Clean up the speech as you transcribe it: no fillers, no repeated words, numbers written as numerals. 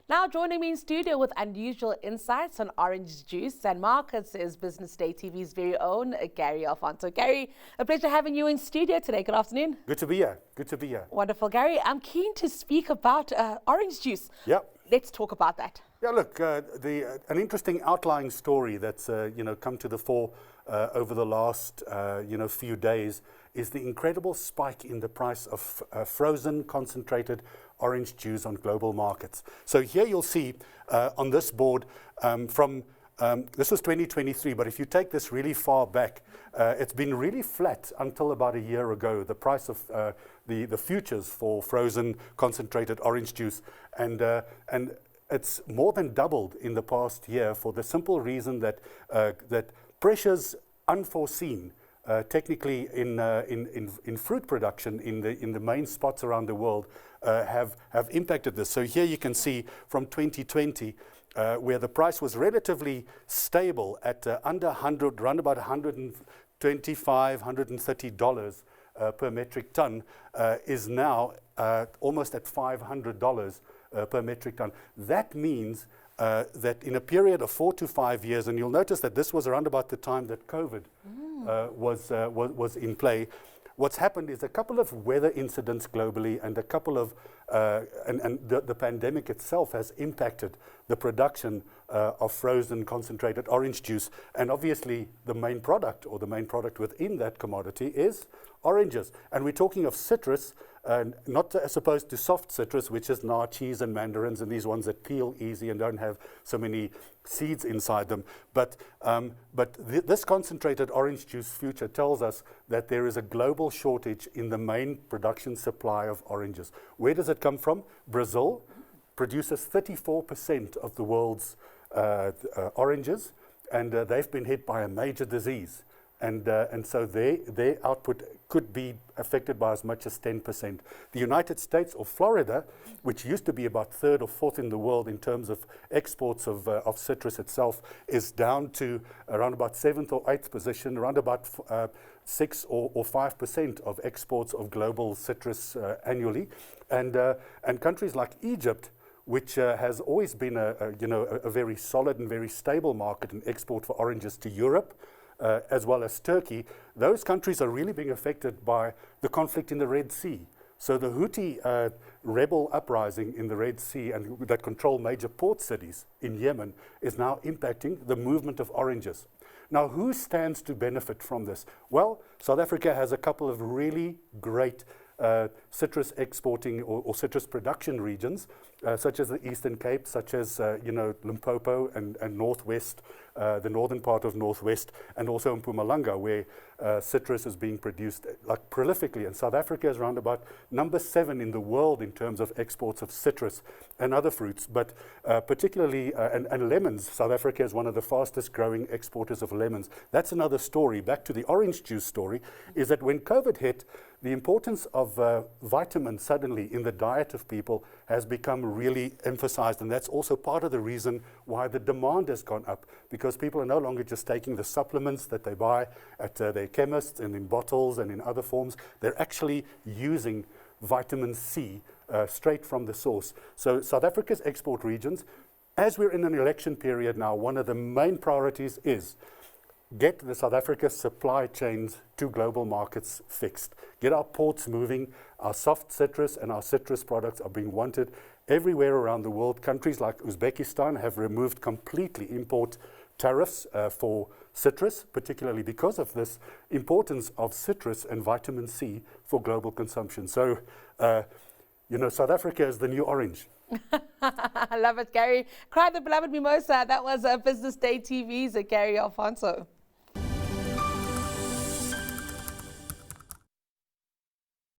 Now joining me in studio with unusual insights on orange juice and markets is Business Day TV's very own Gary Alfonso. Gary, a pleasure having you in studio today. Good afternoon. Good to be here. Good to be here. Wonderful, Gary. I'm keen to speak about orange juice. Yep. Let's talk about that. Yeah, look, an interesting outlying story that's come to the fore over the last few days is the incredible spike in the price of frozen concentrated orange juice on global markets. So here you'll see on this board this was 2023, but if you take this really far back, it's been really flat until about a year ago. The price of the futures for frozen concentrated orange juice, and it's more than doubled in the past year for the simple reason that that pressures unforeseen technically in fruit production in the main spots around the world have impacted this. So here you can see from 2020 where the price was relatively stable at under 100, around about $125, $130 per metric ton, is now almost at $500 per metric ton. That means that in a period of 4 to 5 years, and you'll notice that this was around about the time that COVID was in play. What's happened is a couple of weather incidents globally and a couple of, the pandemic itself has impacted the production of frozen concentrated orange juice. And obviously the main product within that commodity is oranges. And we're talking of citrus, not as opposed to soft citrus, which is naartjies and mandarins and these ones that peel easy and don't have so many seeds inside them. But this concentrated orange juice future tells us that there is a global shortage in the main production supply of oranges. Where does it come from? Brazil produces 34% of the world's oranges, and they've been hit by a major disease. And so their output could be affected by as much as 10%. The United States, or Florida, which used to be about third or fourth in the world in terms of exports of citrus itself, is down to around about 7th or 8th position, around about 6 or 5% of exports of global citrus annually. And countries like Egypt, which has always been a very solid and very stable market in export for oranges to Europe, as well as Turkey, those countries are really being affected by the conflict in the Red Sea. So the Houthi rebel uprising in the Red Sea and that control major port cities in Yemen is now impacting the movement of oranges. Now, who stands to benefit from this? Well, South Africa has a couple of really great citrus exporting or citrus production regions, such as the Eastern Cape, such as Limpopo and Northwest, the northern part of Northwest, and also in Mpumalanga, where citrus is being produced like prolifically. And South Africa is around about number 7 in the world in terms of exports of citrus and other fruits, but particularly and lemons. South Africa is one of the fastest growing exporters of lemons. That's another story. Back to the orange juice story, is that when COVID hit, the importance of vitamins suddenly in the diet of people has become really emphasized, and that's also part of the reason why the demand has gone up, because people are no longer just taking the supplements that they buy at their chemists and in bottles and in other forms. They're actually using vitamin C straight from the source. So South Africa's export regions, as we're in an election period now, one of the main priorities is get the South Africa supply chains to global markets fixed. Get our ports moving. Our soft citrus and our citrus products are being wanted everywhere around the world. Countries like Uzbekistan have removed completely import tariffs for citrus, particularly because of this importance of citrus and vitamin C for global consumption. So, South Africa is the new orange. I love it, Gary. Cry the beloved mimosa. That was Business Day TV's Gary Alfonso.